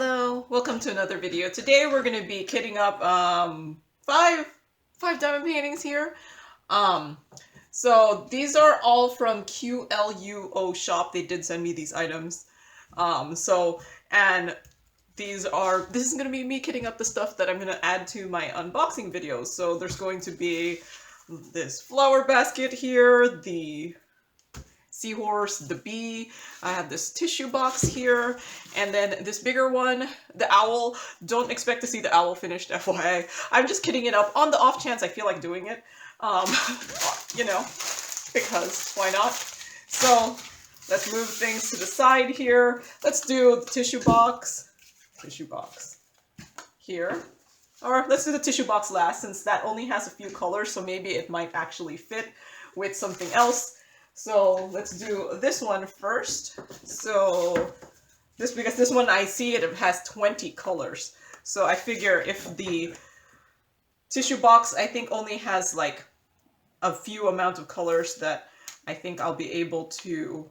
Hello, welcome to another video. Today we're going to be kitting up five diamond paintings here. So these are all from QLUO Shop. They did send me these items. And this is going to be me kitting up the stuff that I'm going to add to my unboxing videos. So there's going to be this flower basket here, the seahorse, the bee. I have this tissue box here, and then this bigger one, the owl. Don't expect to see the owl finished, FYI. I'm just kitting it up on the off chance I feel like doing it. You know, because why not? So let's move things to the side here. Let's do the tissue box here. Or let's do the tissue box last, since that only has a few colors, so maybe it might actually fit with something else. So let's do this one first. So because this one I see it has 20 colors. So I figure if the tissue box I think only has like a few amount of colors, that I think I'll be able to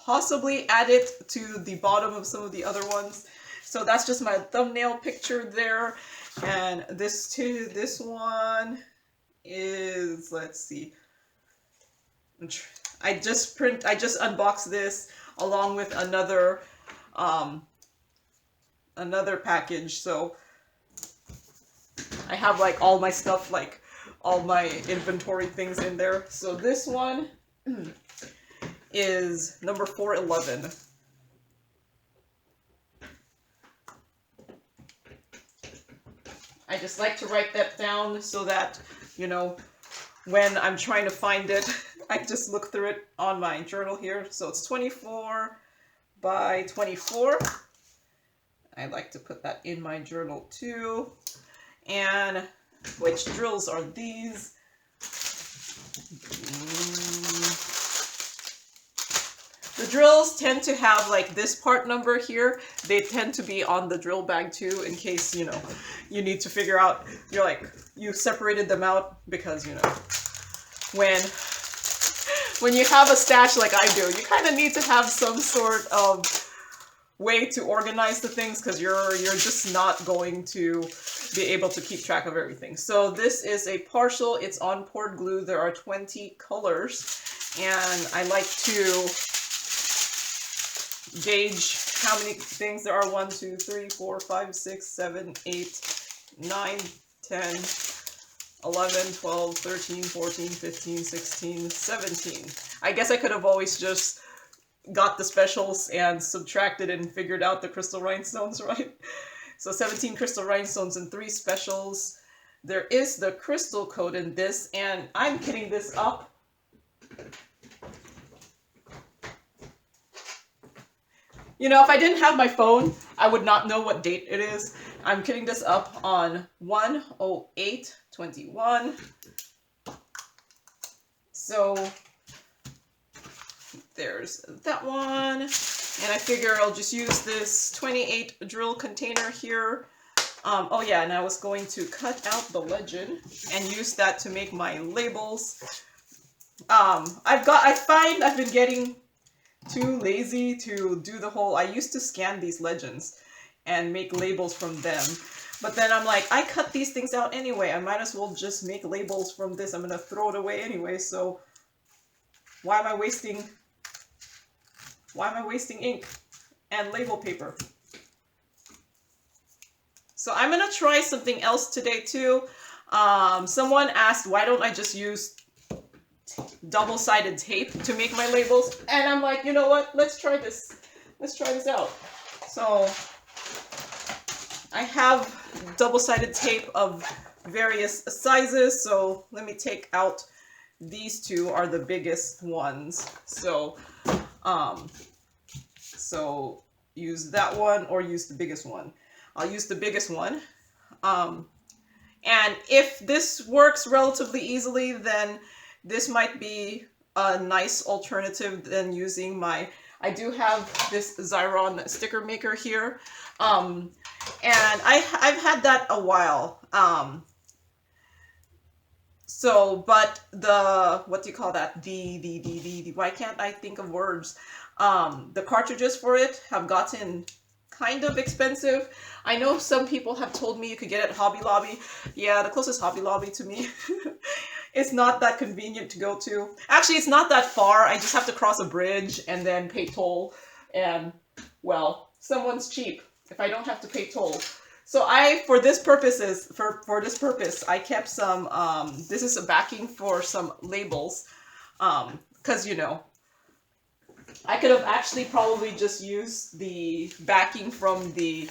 possibly add it to the bottom of some of the other ones. So that's just my thumbnail picture there. And this one is, let's see. I just unboxed this along with another package, so I have like all my stuff, like all my inventory things in there. So this one is number 411. I just like to write that down so that, you know, when I'm trying to find it, I just look through it on my journal here. So it's 24 by 24. I like to put that in my journal too. And which drills are these? The drills tend to have like this part number here. They tend to be on the drill bag too, in case, you know, you need to figure out, you're like, you separated them out, because, you know, when you have a stash like I do, you kind of need to have some sort of way to organize the things, because you're just not going to be able to keep track of everything. So this is a partial, it's on poured glue. There are 20 colors, and I like to gauge how many things there are. 1, 2, 3, 4, 5, 6, 7, 8, 9, 10, 11, 12, 13, 14, 15, 16, 17. I guess I could have always just got the specials and subtracted and figured out the crystal rhinestones, right? So 17 crystal rhinestones and 3 specials. There is the crystal code in this, and I'm kitting this up. You know, if I didn't have my phone, I would not know what date it is. I'm kitting this up on 1/08/21. So there's that one. And I figure I'll just use this 28 drill container here. Oh yeah, and I was going to cut out the legend and use that to make my labels. I've been getting too lazy to do the whole, I used to scan these legends and make labels from them, but then I'm like, I cut these things out anyway, I might as well just make labels from this. I'm gonna throw it away anyway, so why am I wasting ink and label paper? So I'm gonna try something else today too. Someone asked, why don't I just use double-sided tape to make my labels, and I'm like, you know what, let's try this out. So I have double-sided tape of various sizes, so let me take out, these two are the biggest ones, so so use that one or use the biggest one. I'll use the biggest one, and if this works relatively easily, then this might be a nice alternative than using I do have this Xyron sticker maker here, and I've had that a while. So, but the, what do you call that? Why can't I think of words? The cartridges for it have gotten kind of expensive. I know some people have told me you could get it at Hobby Lobby. Yeah, the closest Hobby Lobby to me. It's not that convenient to go to. Actually, it's not that far. I just have to cross a bridge and then pay toll. And, well, someone's cheap if I don't have to pay toll. So for this purpose, I kept some, this is a backing for some labels. Because, you know, I could have actually probably just used the backing from the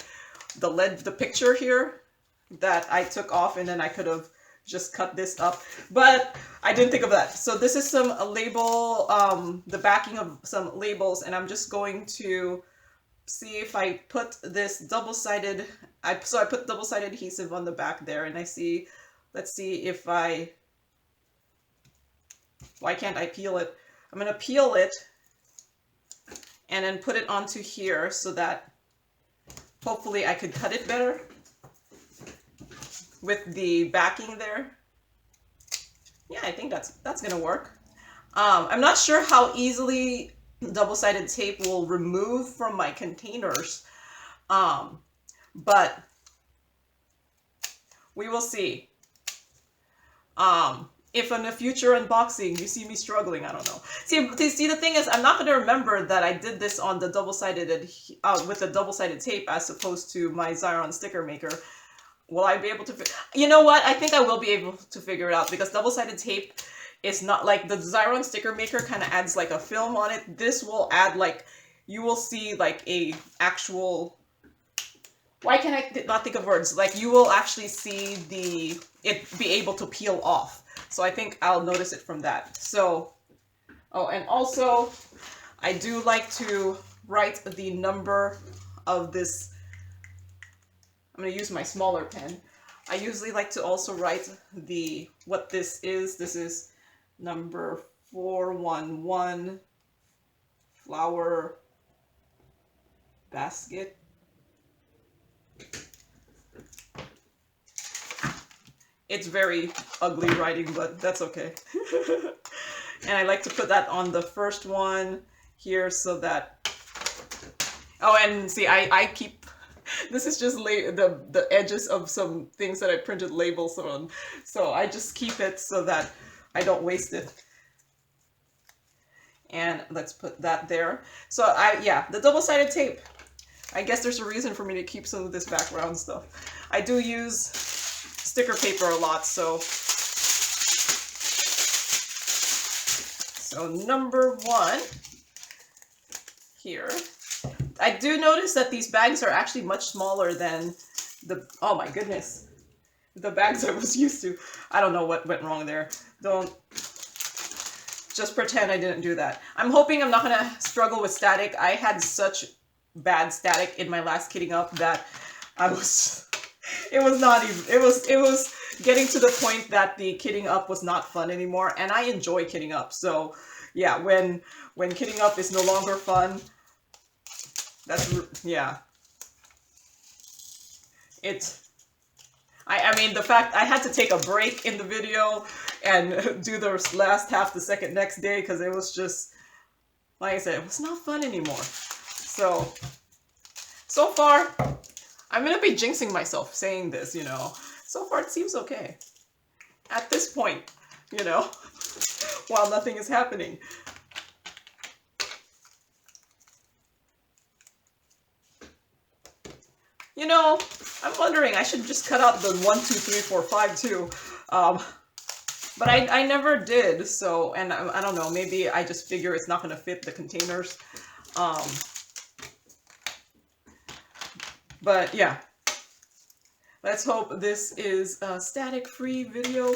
picture here that I took off, and then I could have just cut this up, but I didn't think of that. So this is some label, the backing of some labels, and I'm just going to see if I put this double-sided, so I put double-sided adhesive on the back there, and let's see if why can't I peel it? I'm gonna peel it and then put it onto here so that hopefully I could cut it better with the backing there. Yeah, I think that's gonna work. I'm not sure how easily double-sided tape will remove from my containers, but we will see. If in a future unboxing you see me struggling, I don't know. See, the thing is, I'm not going to remember that I did this on the double-sided with the double-sided tape as opposed to my Xyron sticker maker. Will I be able to? You know what? I think I will be able to figure it out, because double-sided tape is not like the Xyron sticker maker. Kind of adds like a film on it. This will add like, you will see like a actual. Why can I not think of words? Like, you will actually see it be able to peel off. So I think I'll notice it from that. So, oh, and also, I do like to write the number of this. I'm going to use my smaller pen. I usually like to also write what this is. This is number 411 flower basket. It's very ugly writing, but that's okay. And I like to put that on the first one here so that... Oh, and see, I keep... This is just the edges of some things that I printed labels on. So I just keep it so that I don't waste it. And let's put that there. So yeah, the double-sided tape. I guess there's a reason for me to keep some of this background stuff. I do use sticker paper a lot, so number 1 here. I do notice that these bags are actually much smaller than oh my goodness, the bags I was used to. I don't know what went wrong there. Don't just pretend I didn't do that. I'm hoping I'm not gonna struggle with static. I had such bad static in my last kitting up that it was getting to the point that the kitting up was not fun anymore, and I enjoy kitting up. So yeah, when kitting up is no longer fun, yeah. I mean, the fact I had to take a break in the video and do the last half the second next day, because it was just, like I said, it was not fun anymore. So far, I'm gonna be jinxing myself saying this, you know. So far it seems okay. At this point, you know, while nothing is happening. You know, I'm wondering, I should just cut out the 1, 2, 3, 4, 5 too. But I never did, so, and I don't know, maybe I just figure it's not gonna fit the containers. But yeah, let's hope this is a static-free video.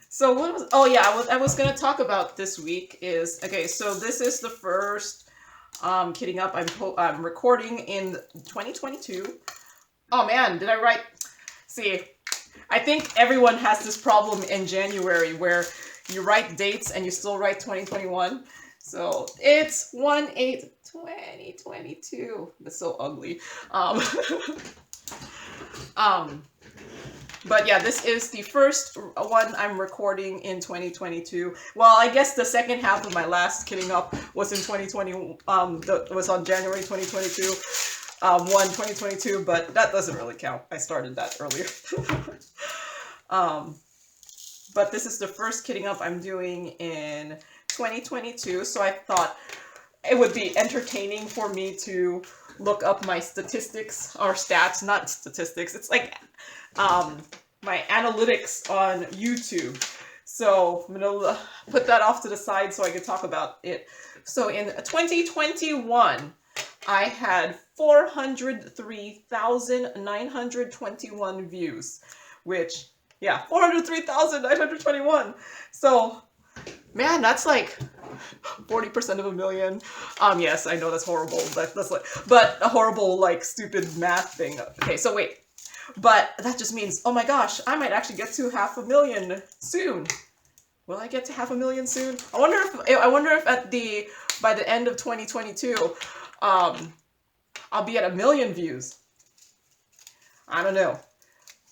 So what was, oh yeah, I was gonna talk about this week is, okay, so this is the first kitting up I'm recording in 2022. Oh man, did I write? See, I think everyone has this problem in January where you write dates and you still write 2021. So it's 1/8/2022. That's so ugly. But yeah, this is the first one I'm recording in 2022. Well, I guess the second half of my last Kidding Up was in 2020. Was on January 2022. 2022, but that doesn't really count. I started that earlier. But this is the first Kidding Up I'm doing in 2022, so I thought it would be entertaining for me to look up my statistics, or stats, not statistics. It's like my analytics on YouTube. So I'm gonna put that off to the side so I can talk about it. So in 2021, I had 403,921 views, which, yeah, 403,921. So, man, that's like 40% of a million. Yes, I know that's horrible. That's like, but a horrible, like, stupid math thing. Okay, so wait. But that just means, oh my gosh, I might actually get to 500,000 soon. Will I get to 500,000 soon? I wonder if by the end of 2022, I'll be at 1 million views. I don't know.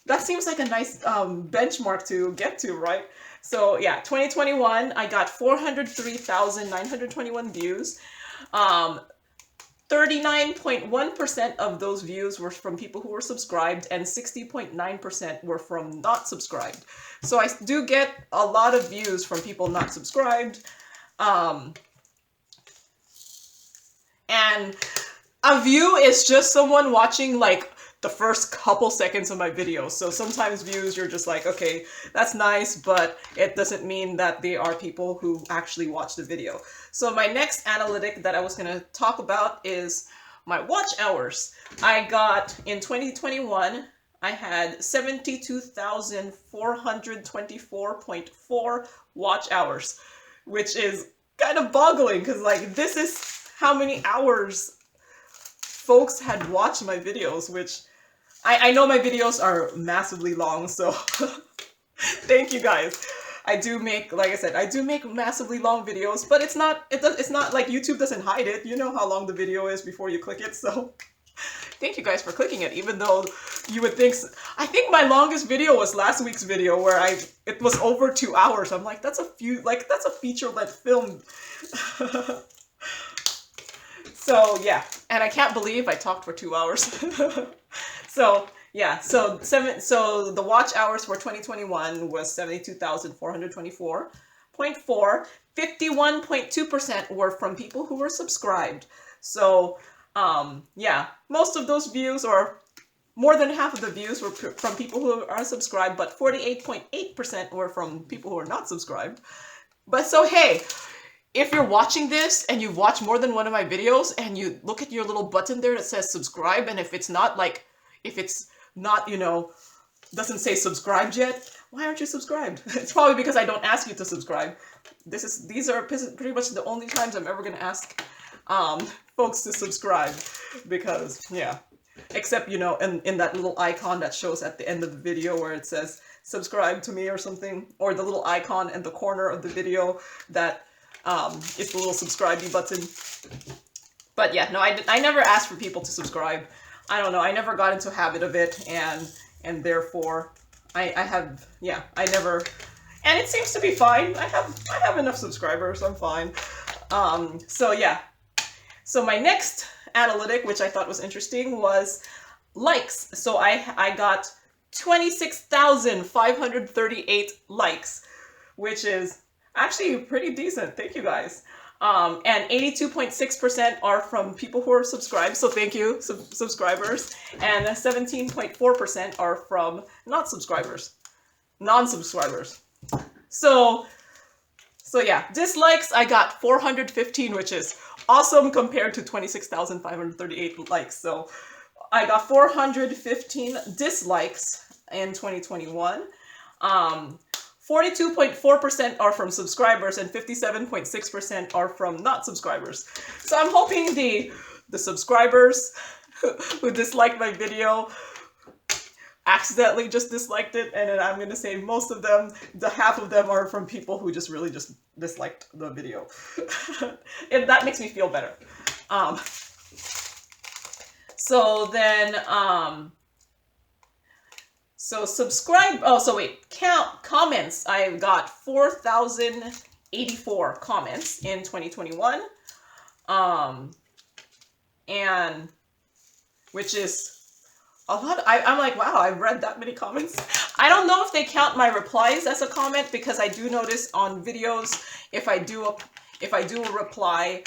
That seems like a nice benchmark to get to, right? So yeah, 2021, I got 403,921 views. 39.1% of those views were from people who were subscribed, and 60.9% were from not subscribed. So I do get a lot of views from people not subscribed. And a view is just someone watching like the first couple seconds of my video. So sometimes views, you're just like, okay, that's nice, but it doesn't mean that they are people who actually watch the video. So my next analytic that I was going to talk about is my watch hours. I got, in 2021, I had 72,424.4 watch hours, which is kind of boggling, because like this is how many hours folks had watched my videos, which I know my videos are massively long, so thank you guys. I do make, like I said, I do make massively long videos, but it's not like YouTube doesn't hide it. You know how long the video is before you click it, so thank you guys for clicking it, even though you would think, I think my longest video was last week's video where it was over 2 hours. I'm like, that's a feature-length film. So yeah, and I can't believe I talked for 2 hours. So yeah, so the watch hours for 2021 was 72,424.4. 51.2% were from people who were subscribed. So yeah, most of those views, or more than half of the views, were from people who are subscribed, but 48.8% were from people who are not subscribed. But so hey, if you're watching this and you've watched more than one of my videos and you look at your little button there that says subscribe, and if it's not, you know, doesn't say subscribed yet, why aren't you subscribed? It's probably because I don't ask you to subscribe. These are pretty much the only times I'm ever going to ask folks to subscribe, because yeah, except, you know, in that little icon that shows at the end of the video where it says subscribe to me or something, or the little icon in the corner of the video that it's the little subscribe-y button. But yeah, no, I never asked for people to subscribe. I don't know, I never got into a habit of it, and therefore I never, and it seems to be fine. I have enough subscribers, I'm fine. So yeah. So my next analytic, which I thought was interesting, was likes. So I got 26,538 likes, which is actually pretty decent. Thank you guys. And 82.6% are from people who are subscribed, so thank you, subscribers. And 17.4% are from non-subscribers. So yeah, dislikes, I got 415, which is awesome compared to 26,538 likes. So I got 415 dislikes in 2021. 42.4% are from subscribers, and 57.6% are from not subscribers. So I'm hoping the subscribers who disliked my video accidentally just disliked it, and then I'm going to say most of them, half of them, are from people who just really just disliked the video. And that makes me feel better. So subscribe, oh, so wait, count comments. I got 4,084 comments in 2021. And which is a lot. I'm like, wow, I've read that many comments. I don't know if they count my replies as a comment, because I do notice on videos, if I do a reply,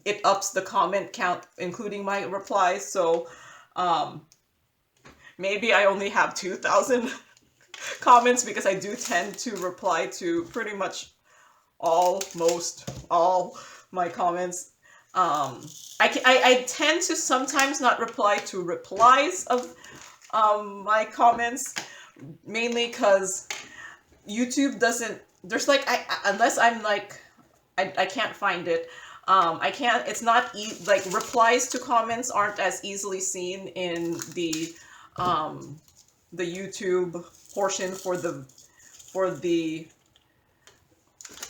it ups the comment count, including my replies. So maybe I only have 2,000 comments, because I do tend to reply to pretty much almost all my comments. I tend to sometimes not reply to replies of my comments, mainly because YouTube doesn't, there's like, unless I'm like, I can't find it. I can't, it's not, like, replies to comments aren't as easily seen in the YouTube portion for the,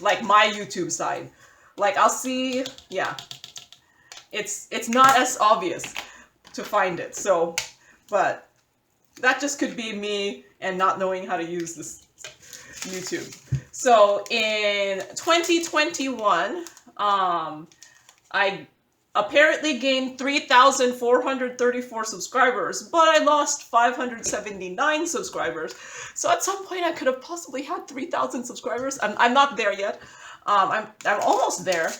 like, my YouTube side. Like, I'll see, yeah, it's not as obvious to find it. So, but that just could be me and not knowing how to use this YouTube. So in 2021, I apparently gained 3,434 subscribers, but I lost 579 subscribers. So at some point I could have possibly had 3,000 subscribers. I'm not there yet. I'm almost there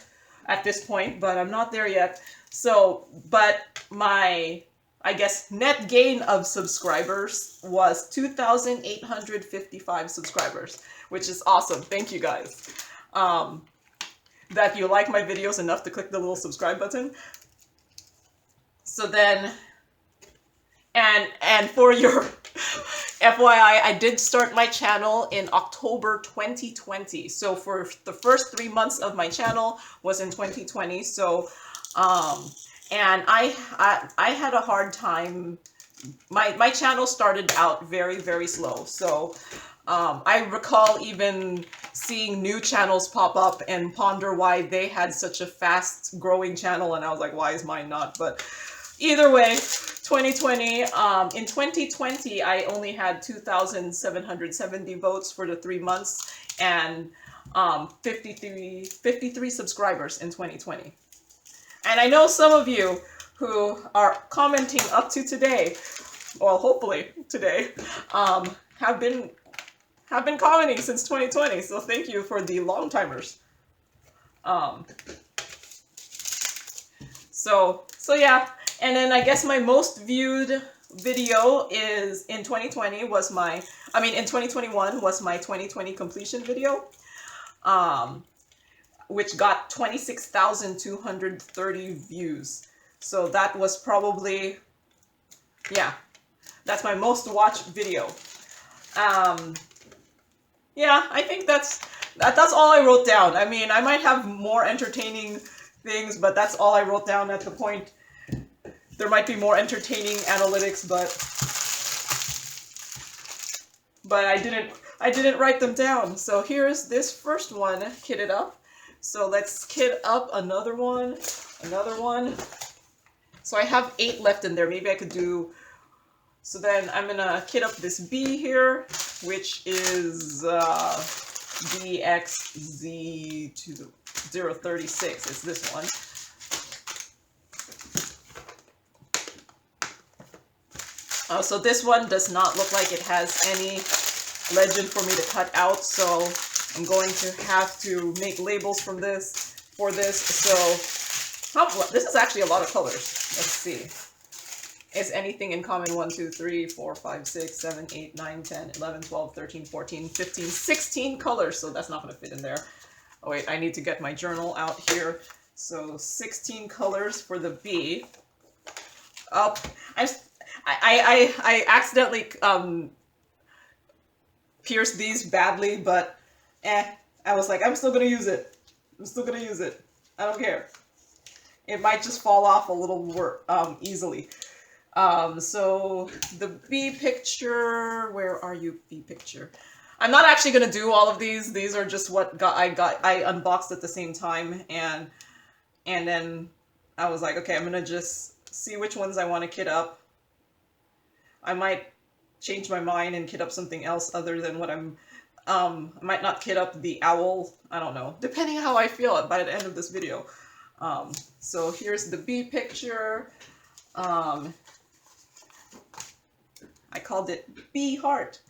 at this point, but I'm not there yet. So, but my, I guess, net gain of subscribers was 2,855 subscribers, which is awesome. Thank you guys. That you like my videos enough to click the little subscribe button. So then, and for your FYI, I did start my channel in October 2020. So for the first 3 months of my channel was in 2020. So, and I had a hard time. My channel started out very, very slow. So I recall even seeing new channels pop up and ponder why they had such a fast growing channel, and I was like, why is mine not? But either way, 2020, in 2020, I only had 2,770 votes for the 3 months, and 53 subscribers in 2020. And I know some of you who are commenting up to today, well, hopefully today, have been commenting since 2020, so thank you for the long timers. So yeah, and then I guess my most viewed video is in 2020 was my, in 2021 was my 2020 completion video, which got 26,230 views. So that was probably, yeah, that's my most watched video. Yeah, I think that's all I wrote down. I mean, I might have more entertaining things, but that's all I wrote down at the point. There might be more entertaining analytics, but I didn't write them down. So here's this first one kitted up. So let's kit up another one. So I have 8 left in there. Maybe I could do. So then I'm gonna kit up this B here, which is BXZ036. It's this one. So this one does not look like it has any legend for me to cut out, so I'm going to have to make labels for this. So this is actually a lot of colors. Let's see. Is anything in common? 1, 2, 3, 4, 5, 6, 7, 8, 9, 10, 11, 12, 13, 14, 15, 16 colors. So that's not going to fit in there. Oh wait, I need to get my journal out here. So 16 colors for the B. I accidentally pierced these badly, but I was like, I'm still going to use it. I don't care. It might just fall off a little more easily. So the B picture, where are you, B picture? I'm not actually going to do all of these. These are just what I unboxed at the same time, and then I was like, okay, I'm going to just see which ones I want to kit up. I might change my mind and kit up something else other than what I'm, I might not kit up the owl, I don't know, depending on how I feel by the end of this video. So here's the bee picture. I called it Bee Heart,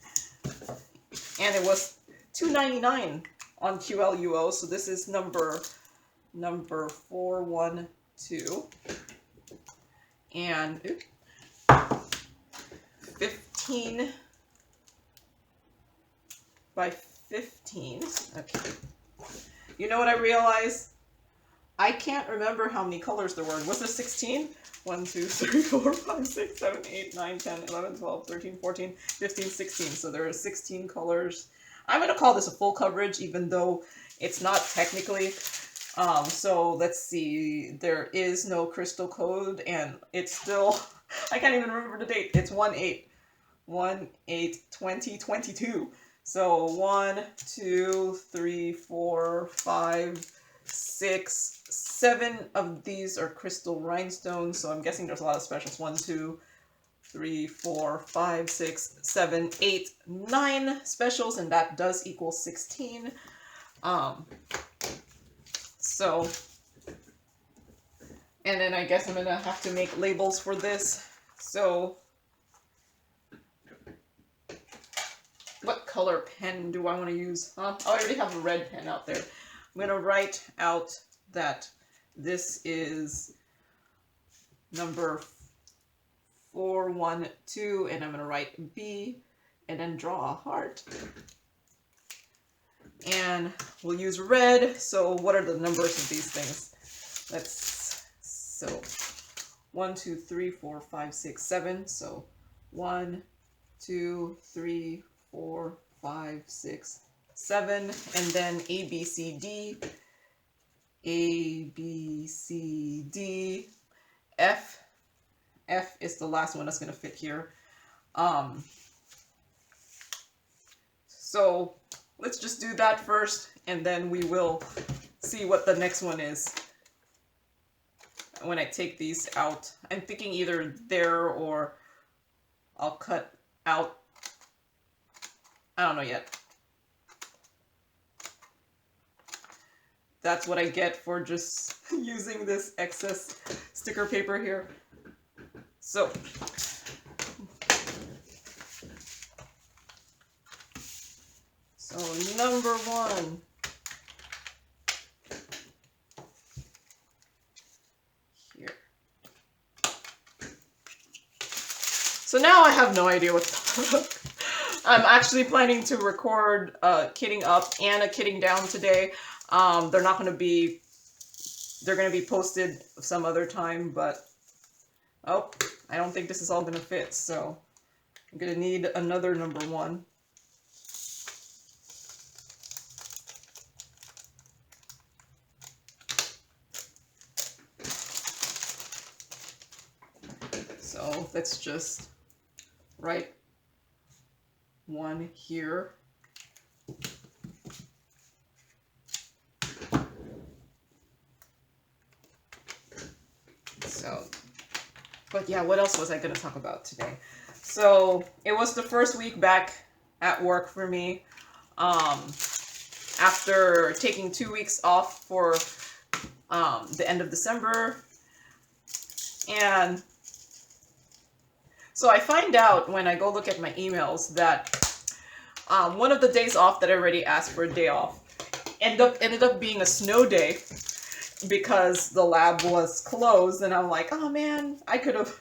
and it was $2.99 on QLUO, so this is number 412, and 15 by 15. Okay. You know what I realized? I can't remember how many colors there were. Was there 16? 1, 2, 3, 4, 5, 6, 7, 8, 9, 10, 11, 12, 13, 14, 15, 16. So there are 16 colors. I'm going to call this a full coverage, even though it's not technically. So let's see. There is no crystal code, and it's still, I can't even remember the date. It's 1/8/2022. So 1, 2, 3, 4, 5, 6, 7 of these are crystal rhinestones. So I'm guessing there's a lot of specials. 1, 2, 3, 4, 5, 6, 7, 8, 9 specials, and that does equal 16. So, and then I guess I'm gonna have to make labels for this. So, what color pen do I want to use? I already have a red pen out there. I'm gonna write out that this is number 412, and I'm gonna write B, and then draw a heart. And we'll use red. So what are the numbers of these things? So 1, 2, 3, 4, 5, 6, 7. So 1, 2, 3, 4, 5, 6, 7, and then A, B, C, D, A, B, C, D, F. F is the last one that's going to fit here. So let's just do that first, and then we will see what the next one is when I take these out. I'm thinking either there, or I'll cut out, I don't know yet. That's what I get for just using this excess sticker paper here. So number 1. Here. So now I have no idea what to look. I'm actually planning to record kitting up and a kitting down today. They're not going to be, they're going to be posted some other time, but oh, I don't think this is all going to fit, so I'm going to need another number 1. So let's just write 1 here. So, but yeah, what else was I going to talk about today? So it was the first week back at work for me, after taking 2 weeks off for the end of December. And so I find out when I go look at my emails that one of the days off that I already asked for a day off ended up being a snow day, because the lab was closed, and I'm like, oh man, I could have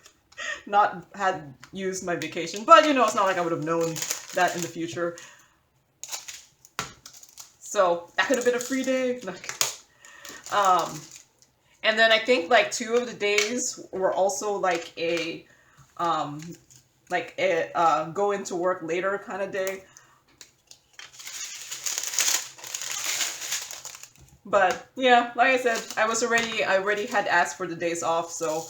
not had used my vacation, but you know, it's not like I would have known that in the future. So that could have been a free day. And then I think like 2 of the days were also like a go into work later kind of day. But yeah, like I said, I already had asked for the days off, so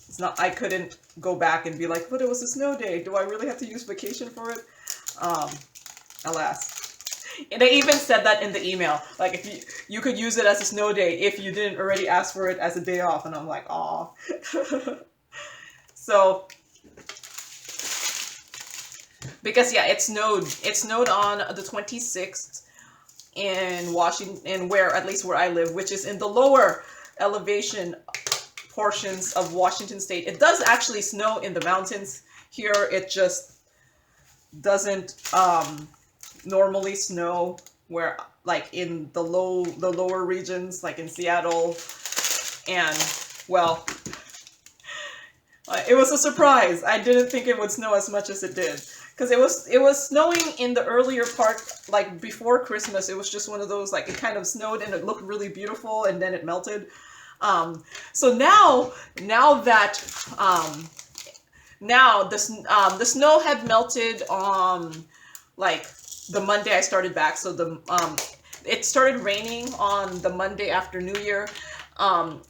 it's not, I couldn't go back and be like, but it was a snow day. Do I really have to use vacation for it? Alas. And they even said that in the email, like if you could use it as a snow day if you didn't already ask for it as a day off, and I'm like, aw. So because yeah, it snowed. It snowed on the 26th in Washington, where at least where I live, which is in the lower elevation portions of Washington State. It does actually snow in the mountains here. It just doesn't normally snow where like in the lower regions, like in Seattle, and well, it was a surprise. I didn't think it would snow as much as it did, because it was snowing in the earlier part, like before Christmas. It was just one of those, like, it kind of snowed and it looked really beautiful and then it melted. So now that the snow had melted on like the Monday I started back. So it started raining on the Monday after New Year, and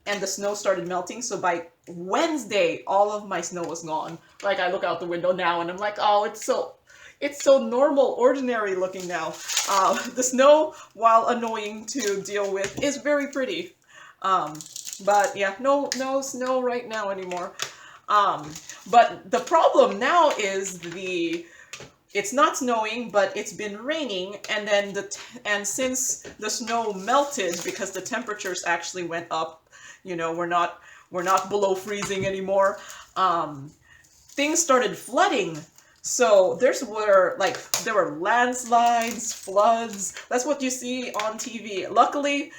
the snow started melting. So by Wednesday, all of my snow was gone. Like, I look out the window now and I'm like, oh, it's so normal, ordinary looking now. The snow, while annoying to deal with, is very pretty. But yeah, no snow right now anymore. But the problem now is it's not snowing, but it's been raining, and then since the snow melted, because the temperatures actually went up, we're not below freezing anymore. Things started flooding. So there were landslides, floods. That's what you see on TV. Luckily,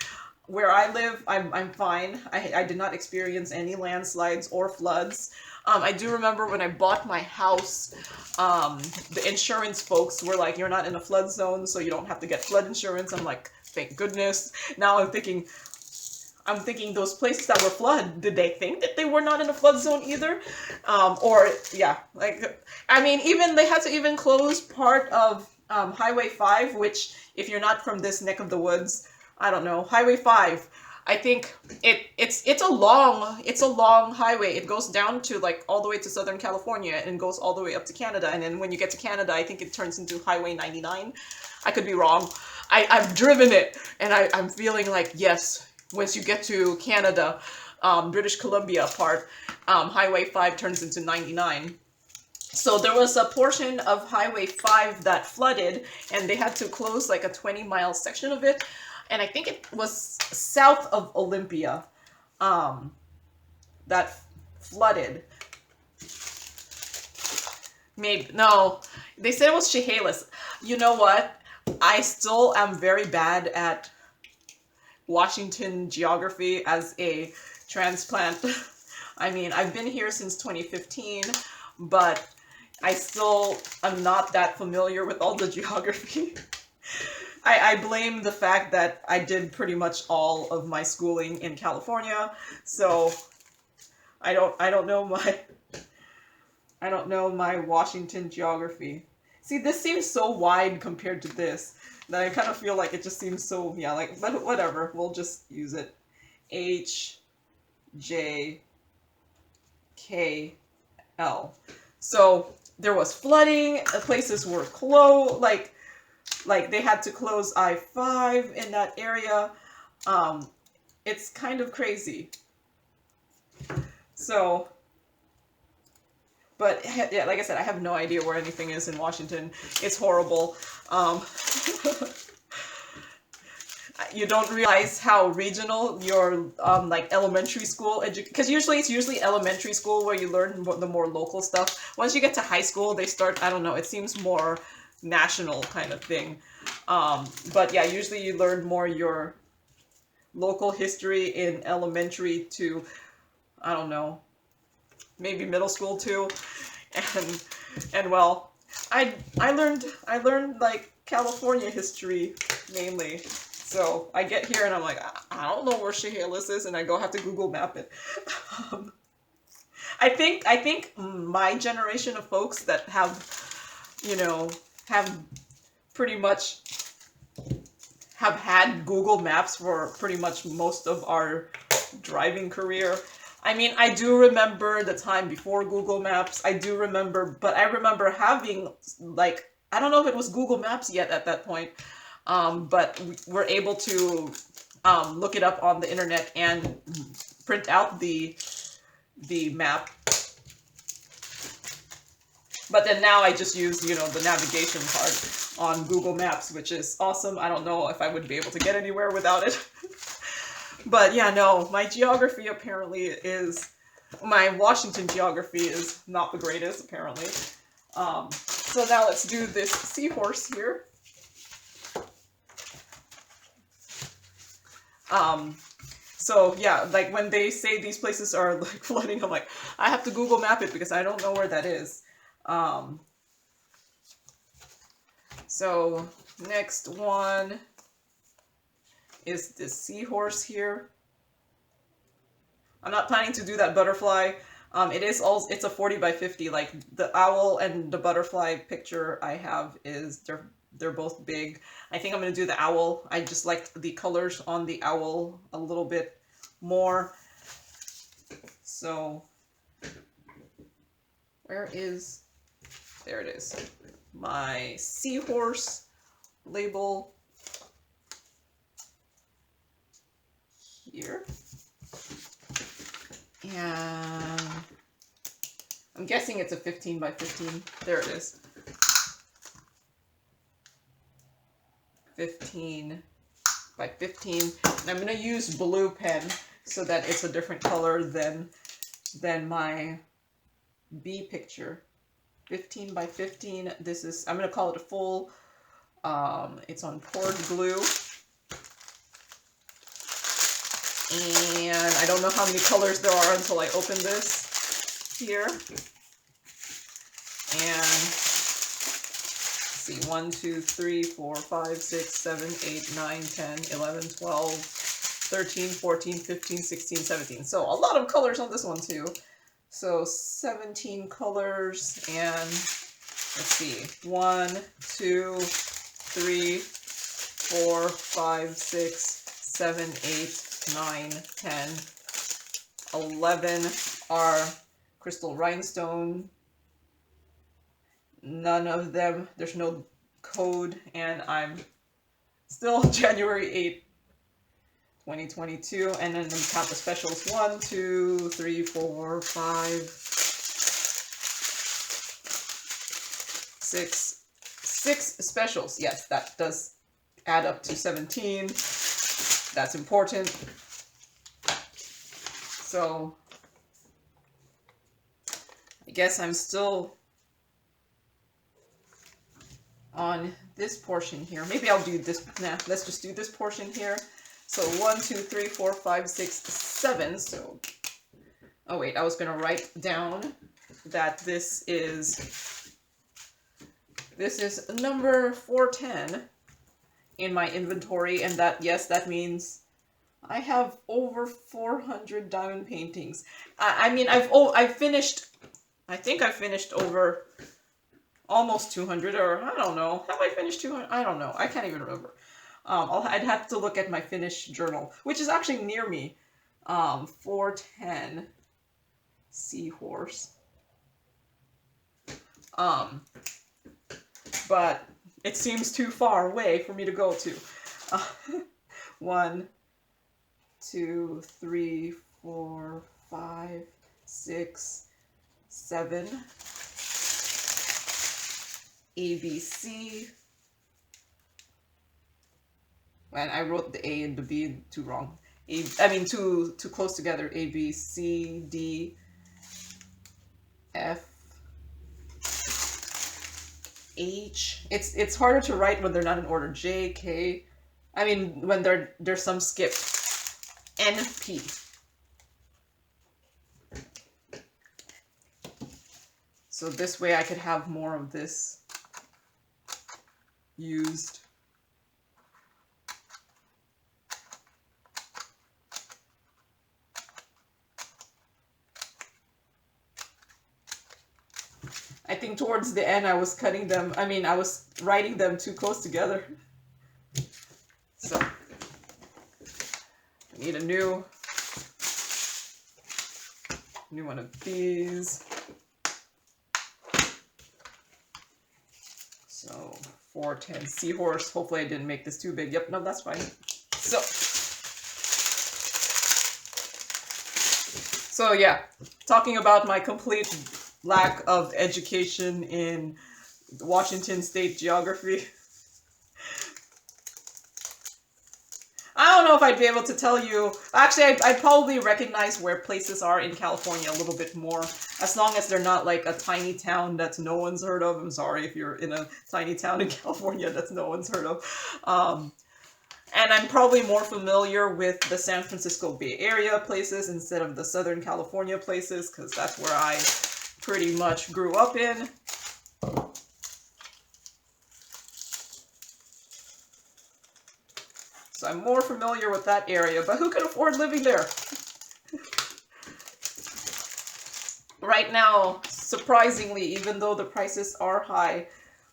where I live, I'm fine. I did not experience any landslides or floods. I do remember when I bought my house, the insurance folks were like, you're not in a flood zone, so you don't have to get flood insurance. I'm like, thank goodness. Now I'm thinking those places that were flooded, did they think that they were not in a flood zone either? Or yeah, like, I mean, even they had to even close part of Highway 5, which, if you're not from this neck of the woods, I don't know, Highway 5, I think it's a long highway. It goes down to like all the way to Southern California and goes all the way up to Canada. And then when you get to Canada, I think it turns into Highway 99. I could be wrong. I've driven it, and I'm feeling like, yes, once you get to Canada, British Columbia part, Highway 5 turns into 99. So there was a portion of Highway 5 that flooded, and they had to close like a 20-mile section of it. And I think it was south of Olympia that flooded. Maybe, no, they said it was Chehalis. You know what? I still am very bad at Washington geography as a transplant. I mean, I've been here since 2015, but I still am not that familiar with all the geography. I blame the fact that I did pretty much all of my schooling in California, so I don't know my Washington geography. See, this seems so wide compared to this that I kind of feel like it just seems so, yeah, like, but whatever, we'll just use it. H, J, K, L. So there was flooding, places were closed, like they had to close I-5 in that area. It's kind of crazy. So, but yeah, like I said, I have no idea where anything is in Washington. It's horrible. You don't realize how regional your like elementary school because it's usually elementary school where you learn the more local stuff. Once you get to high school, they start, I don't know, it seems more national kind of thing. But yeah, usually you learn more your local history in elementary to, I don't know, maybe middle school too. And well, I learned like California history mainly. So I get here and I'm like, I don't know where Chehalis is, and I have to Google map it. I think my generation of folks that have pretty much have had Google Maps for pretty much most of our driving career. I mean, I do remember the time before Google Maps. But I remember having, like, I don't know if it was Google Maps yet at that point, but we were able to look it up on the internet and print out the map. But then now I just use, you know, the navigation part on Google Maps, which is awesome. I don't know if I would be able to get anywhere without it. But yeah, no, my geography apparently is, my Washington geography is not the greatest, apparently. So now let's do this seahorse here. So yeah, like when they say these places are like flooding, I'm like, I have to Google map it because I don't know where that is. So next one is this seahorse here. I'm not planning to do that butterfly. It's a 40 by 50. Like the owl and the butterfly picture I have is they're both big. I think I'm gonna do the owl. I just liked the colors on the owl a little bit more. So there it is. My seahorse label here. And I'm guessing it's a 15 by 15. There it is. 15 by 15. And I'm going to use blue pen so that it's a different color than my bee picture. 15 by 15. This is, I'm going to call it a full, it's on poured glue. And I don't know how many colors there are until I open this here. And see, 1, 2, 3, 4, 5, 6, 7, 8, 9, 10, 11, 12, 13, 14, 15, 16, 17. So a lot of colors on this one too. So 17 colors, and let's see, 1, 2, 3, 4, 5, 6, 7, 8, 9, 10, 11 are crystal rhinestone. None of them, there's no code, and I'm still January 8th, 2022, and then we count the specials. 1, 2, 3, 4, 5, 6 specials. Yes, that does add up to 17. That's important. So I guess I'm still on this portion here. Maybe I'll do this. Nah, let's just do this portion here. So 1, 2, 3, 4, 5, 6, 7. So, oh wait, I was gonna write down that this is number 410 in my inventory, and that, yes, that means I have over 400 diamond paintings. I mean, I've finished, I think I've finished over almost 200, or I don't know. Have I finished 200? I don't know. I can't even remember. I'd have to look at my finish journal, which is actually near me. 410 Seahorse. But it seems too far away for me to go to. 1, 2, 3, 4, 5, 6, 7. ABC. And I wrote the A and the B too wrong. Too close together. A, B, C, D, F, H. It's harder to write when they're not in order. J, K. I mean, when there's some skip. N, P. So this way I could have more of this used. I think towards the end I was cutting them, I was writing them too close together. So, I need a new one of these. So, 410 Seahorse. Hopefully I didn't make this too big. Yep, no, that's fine. So yeah, talking about my complete lack of education in Washington State geography. I don't know if I'd be able to tell you. Actually, I'd probably recognize where places are in California a little bit more, as long as they're not like a tiny town that no one's heard of. I'm sorry if you're in a tiny town in California that no one's heard of. And I'm probably more familiar with the San Francisco Bay Area places instead of the Southern California places, because that's where I pretty much grew up in. So I'm more familiar with that area, but who can afford living there? Right now, surprisingly, even though the prices are high,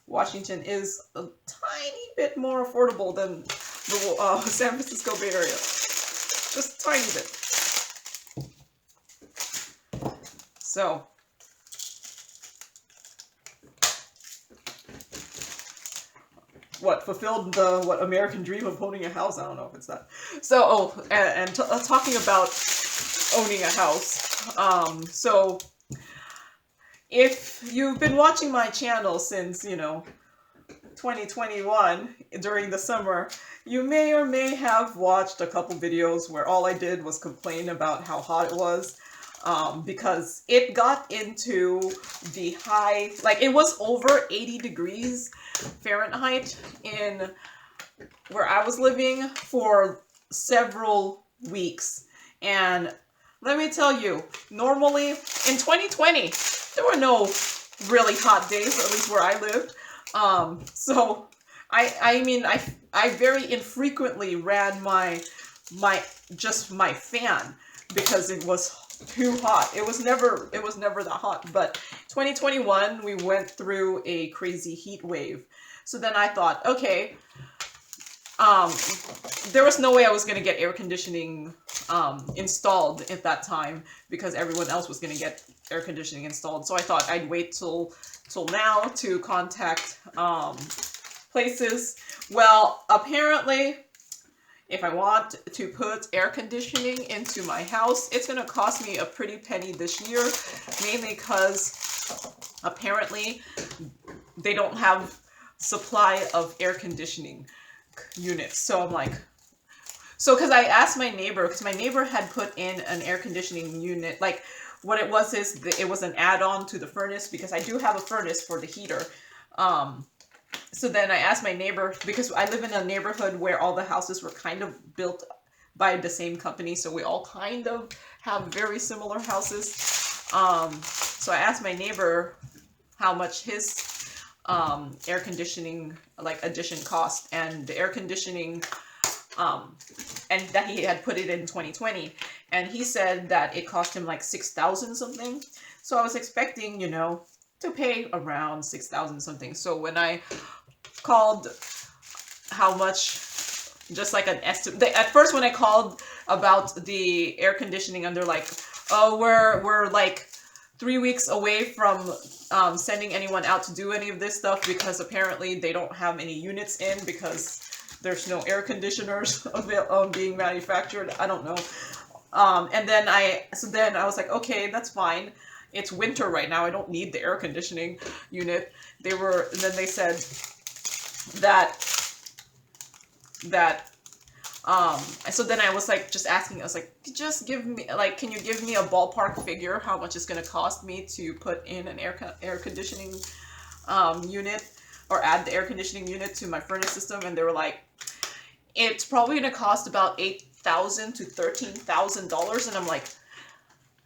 Washington is a tiny bit more affordable than the San Francisco Bay Area. Just a tiny bit. So, what fulfilled the American dream of owning a house? I don't know if it's that. So, talking about owning a house. So, if you've been watching my channel since 2021 during the summer, you may or may have watched a couple videos where all I did was complain about how hot it was. Because it got into the high, like it was over 80 degrees Fahrenheit in where I was living for several weeks. And let me tell you, normally in 2020, there were no really hot days, at least where I lived. So I mean, I very infrequently ran my fan because it was too hot. It was never that hot. But 2021, we went through a crazy heat wave. So then I thought, okay, there was no way I was going to get air conditioning installed at that time because everyone else was going to get air conditioning installed. So I thought I'd wait till now to contact places. Well, apparently, if I want to put air conditioning into my house, it's going to cost me a pretty penny this year, mainly because apparently they don't have supply of air conditioning units. So I'm like, because I asked my neighbor, because my neighbor had put in an air conditioning unit. Like what it was is it was an add-on to the furnace, because I do have a furnace for the heater. So then I asked my neighbor, because I live in a neighborhood where all the houses were kind of built by the same company, so we all kind of have very similar houses. So I asked my neighbor how much his air conditioning addition cost, and the air conditioning and that he had put it in 2020, and he said that it cost him like $6,000 something. So I was expecting, to pay around $6,000 something. So when I called how much, just like an estimate, at first when I called about the air conditioning, and they're like, oh, we're like 3 weeks away from sending anyone out to do any of this stuff, because apparently they don't have any units in because there's no air conditioners being manufactured. I don't know. And then I was like, okay, that's fine. It's winter right now. I don't need the air conditioning unit. And then they said so then I was like, just asking, I was like, just give me, like, can you give me a ballpark figure how much it's going to cost me to put in an air conditioning unit, or add the air conditioning unit to my furnace system? And they were like, it's probably going to cost about $8,000 to $13,000. And I'm like,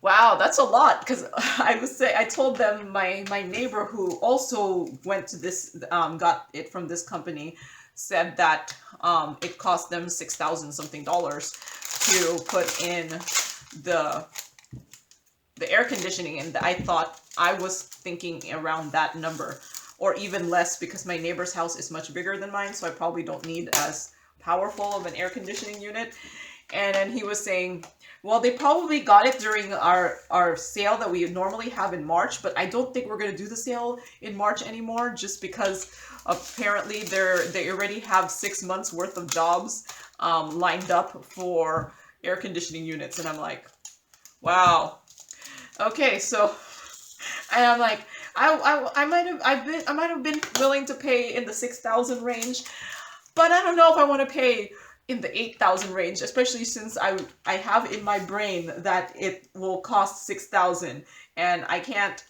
wow, that's a lot. Because I told them my neighbor, who also went to this, got it from this company, said that it cost them $6,000 something to put in the air conditioning. And I was thinking around that number, or even less, because my neighbor's house is much bigger than mine, so I probably don't need as powerful of an air conditioning unit. And then he was saying, well, they probably got it during our sale that we normally have in March, but I don't think we're going to do the sale in March anymore, just because apparently they already have 6 months worth of jobs lined up for air conditioning units. And I'm like, wow. Okay, so And I'm like, I might have been willing to pay in the 6,000 range, but I don't know if I want to pay in the 8,000 range, especially since I have in my brain that it will cost 6,000, and I can't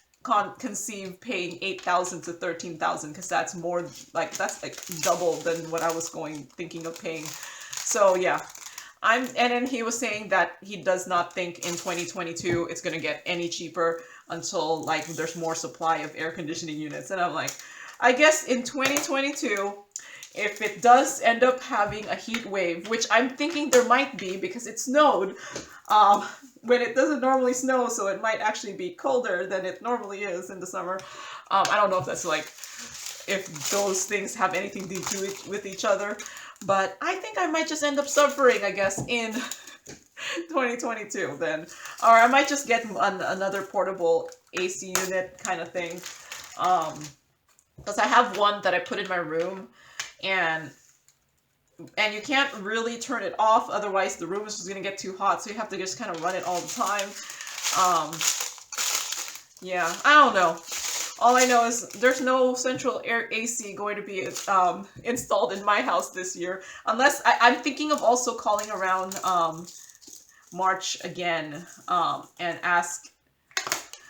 conceive paying 8,000 to 13,000, because that's more like, that's like double than what I was thinking of paying. So yeah. And then he was saying that he does not think in 2022 it's going to get any cheaper until like there's more supply of air conditioning units. And I'm like, I guess in 2022, if it does end up having a heat wave, which I'm thinking there might be because it snowed, when it doesn't normally snow, so it might actually be colder than it normally is in the summer. I don't know if that's like, if those things have anything to do with each other. But I think I might just end up suffering, I guess, in 2022 then. Or I might just get another portable AC unit kind of thing. Because I have one that I put in my room, and you can't really turn it off, otherwise the room is just going to get too hot, so you have to just kind of run it all the time. Yeah, I don't know. All I know is there's no central air AC going to be installed in my house this year. Unless, I'm thinking of also calling around March again and ask.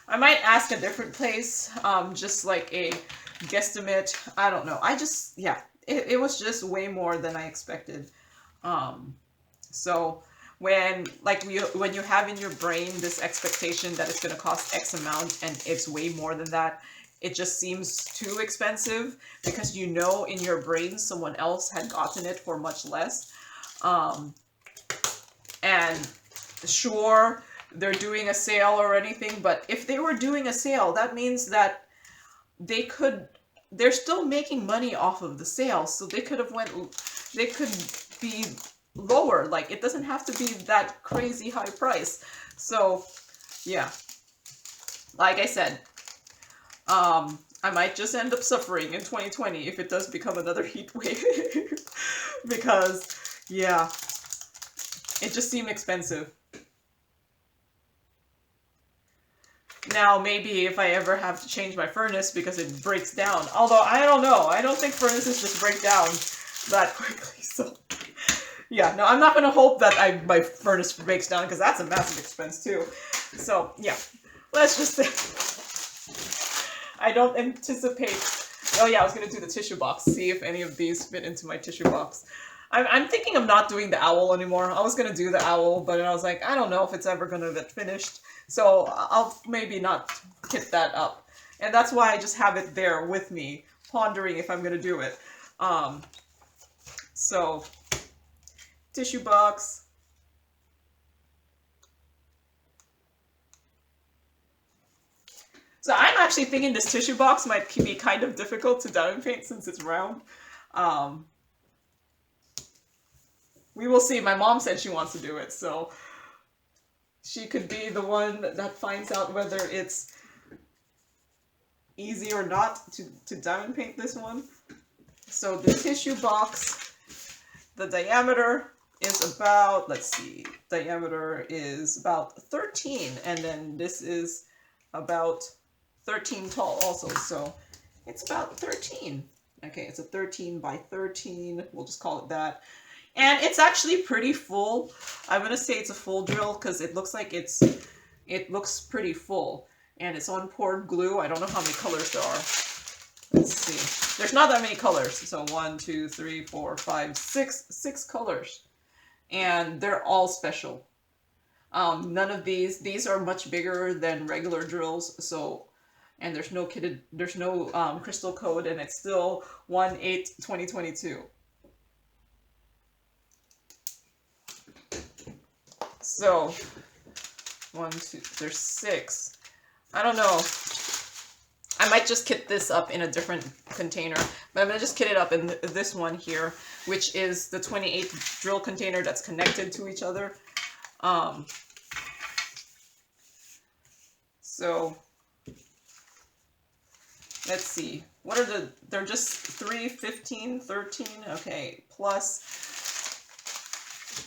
I might ask a different place, just like a guesstimate. I don't know. Yeah, it was just way more than I expected. So when you have in your brain this expectation that it's going to cost X amount and it's way more than that, it just seems too expensive, because you know in your brain someone else had gotten it for much less. And sure, they're doing a sale or anything, but if they were doing a sale, that means that they're still making money off of the sale, so they could be lower. Like, it doesn't have to be that crazy high price. So yeah, like I said, I might just end up suffering in 2020 if it does become another heat wave. Because, yeah, it just seemed expensive. Now, maybe if I ever have to change my furnace because it breaks down. Although, I don't know. I don't think furnaces just break down that quickly. So, yeah, no, I'm not going to hope that my furnace breaks down, because that's a massive expense too. So, yeah, let's just say I don't anticipate. Oh yeah, I was going to do the tissue box. See if any of these fit into my tissue box. I'm thinking of not doing the owl anymore. I was going to do the owl, but I was like, I don't know if it's ever going to get finished. So I'll maybe not hit that up. And that's why I just have it there with me, pondering if I'm going to do it. So, tissue box. So I'm actually thinking this tissue box might be kind of difficult to diamond paint since it's round. We will see. My mom said she wants to do it, so she could be the one that finds out whether it's easy or not to diamond paint this one. So the tissue box, the diameter is about, let's see, diameter is about 13, and then this is about 13 tall also, so it's about 13. Okay, it's a 13 by 13, we'll just call it that. And it's actually pretty full. I'm gonna say it's a full drill because it looks like it looks pretty full. And it's on poured glue. I don't know how many colors there are. Let's see. There's not that many colors. So 1, 2, 3, 4, 5, 6 colors. And they're all special. None of these are much bigger than regular drills, so, and there's no crystal code, and it's still 1/8/2022. So 1, 2, there's 6. I don't know. I might just kit this up in a different container, but I'm gonna just kit it up in this one here, which is the 28 drill container that's connected to each other. So let's see. What are they're just 3, 15, 13. Okay, plus.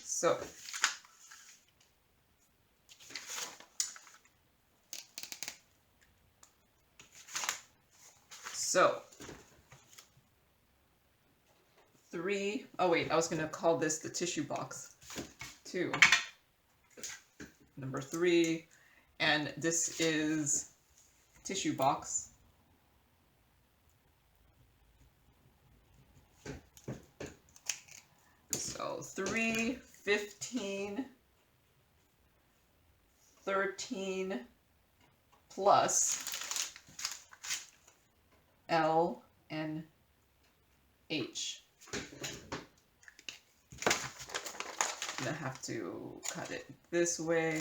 So So 3, oh wait, I was gonna call this the tissue box 2, number 3, and this is tissue box. So 3, 15, 13 plus L and H. I'm gonna have to cut it this way.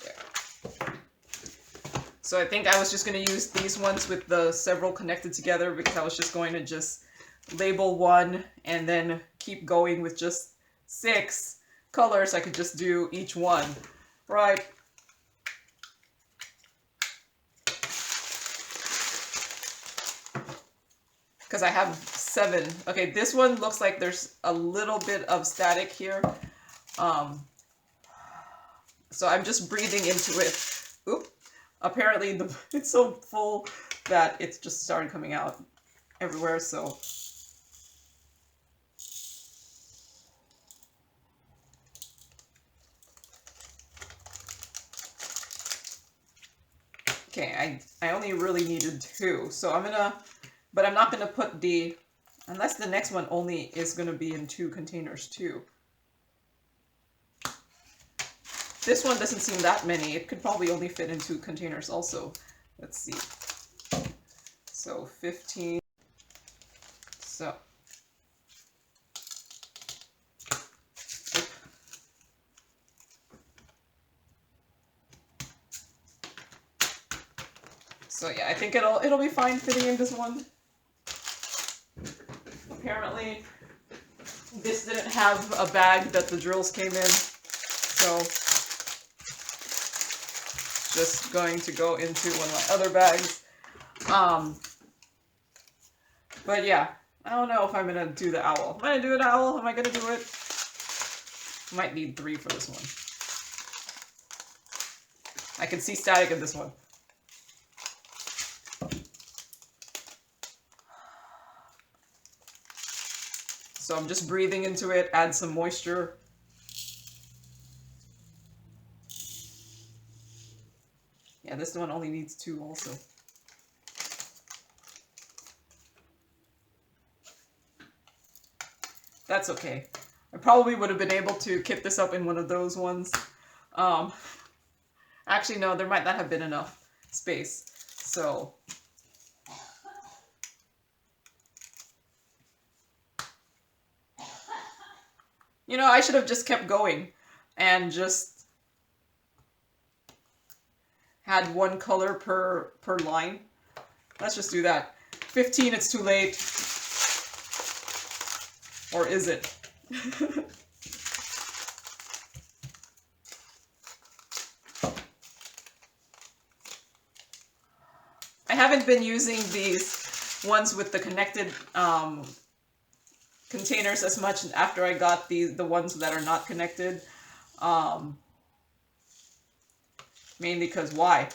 There. So I think I was just going to use these ones with the several connected together because I was just going to just label one and then keep going with just 6 colors. I could just do each one, right? Because I have 7. Okay, this one looks like there's a little bit of static here. So I'm just breathing into it. Oop. Apparently it's so full that it's just started coming out everywhere, so. Okay, I only really needed 2, so I'm gonna, but I'm not gonna put the, unless the next one only is gonna be in 2 containers too. This one doesn't seem that many. It could probably only fit in 2 containers also. Let's see. So 15. So. So yeah, I think it'll be fine fitting in this one. Apparently, this didn't have a bag that the drills came in, so just going to go into one of my other bags. But yeah, I don't know if I'm gonna do the owl. Am I gonna do an owl? Am I gonna do it? Might need 3 for this one. I can see static in this one. So I'm just breathing into it, add some moisture. Yeah, this one only needs 2 also. That's okay. I probably would have been able to kit this up in one of those ones. Actually, no, there might not have been enough space. So, you know, I should have just kept going and just had 1 color per line. Let's just do that. 15, it's too late. Or is it? I haven't been using these ones with the connected containers as much after I got the ones that are not connected. Mainly because why?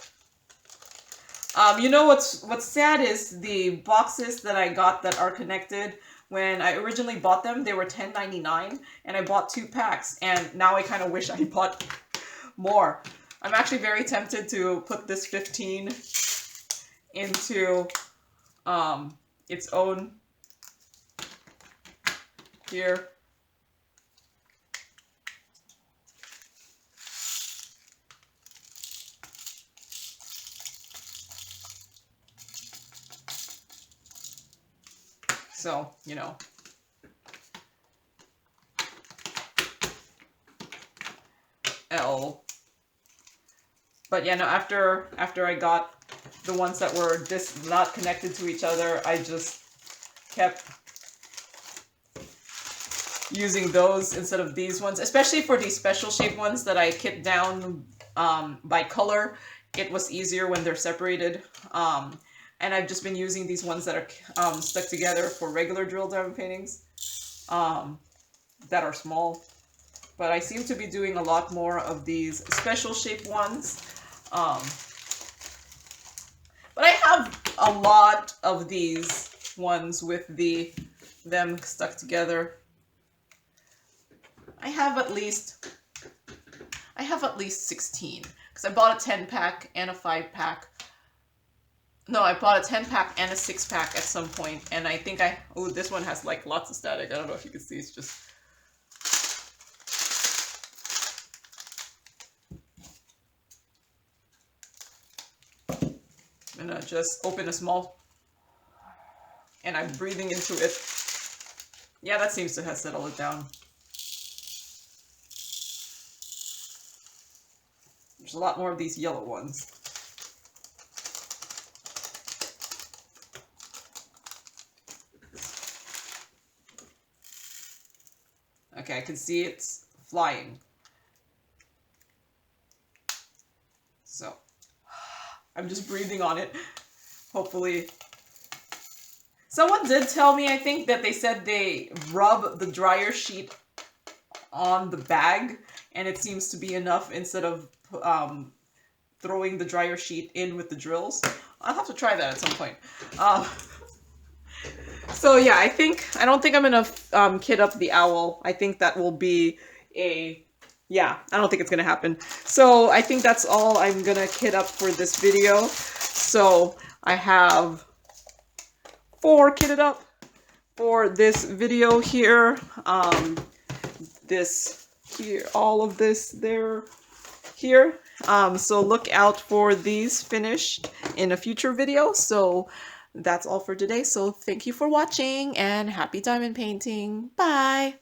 You know what's sad is the boxes that I got that are connected. When I originally bought them, they were $10.99, and I bought 2 packs, and now I kind of wish I bought more. I'm actually very tempted to put this 15 into its own here. So, you know. L. But yeah, no, after I got the ones that were not connected to each other, I just kept using those instead of these ones, especially for these special shape ones that I kit down by color. It was easier when they're separated. And I've just been using these ones that are stuck together for regular drill diamond paintings that are small. but I seem to be doing a lot more of these special shape ones. But I have a lot of these ones with them stuck together. I have at least 16 because I bought a 10-pack and a 5-pack. No, I bought a 10-pack and a 6-pack at some point, and I think oh, this one has like lots of static. I don't know if you can see. It's just. I'm gonna just open a small, and I'm breathing into it. Yeah, that seems to have settled it down. There's a lot more of these yellow ones. Okay, I can see it's flying. So, I'm just breathing on it. Hopefully. Someone did tell me, I think, that they said they rub the dryer sheet on the bag, and it seems to be enough instead of throwing the dryer sheet in with the drills. I'll have to try that at some point. So yeah, I don't think I'm gonna kit up the owl. I think that will be yeah, I don't think it's gonna happen. So I think that's all I'm gonna kit up for this video. So I have 4 kitted up for this video here. This here, all of this there, here. So look out for these finished in a future video. So that's all for today. So thank you for watching and happy diamond painting. Bye!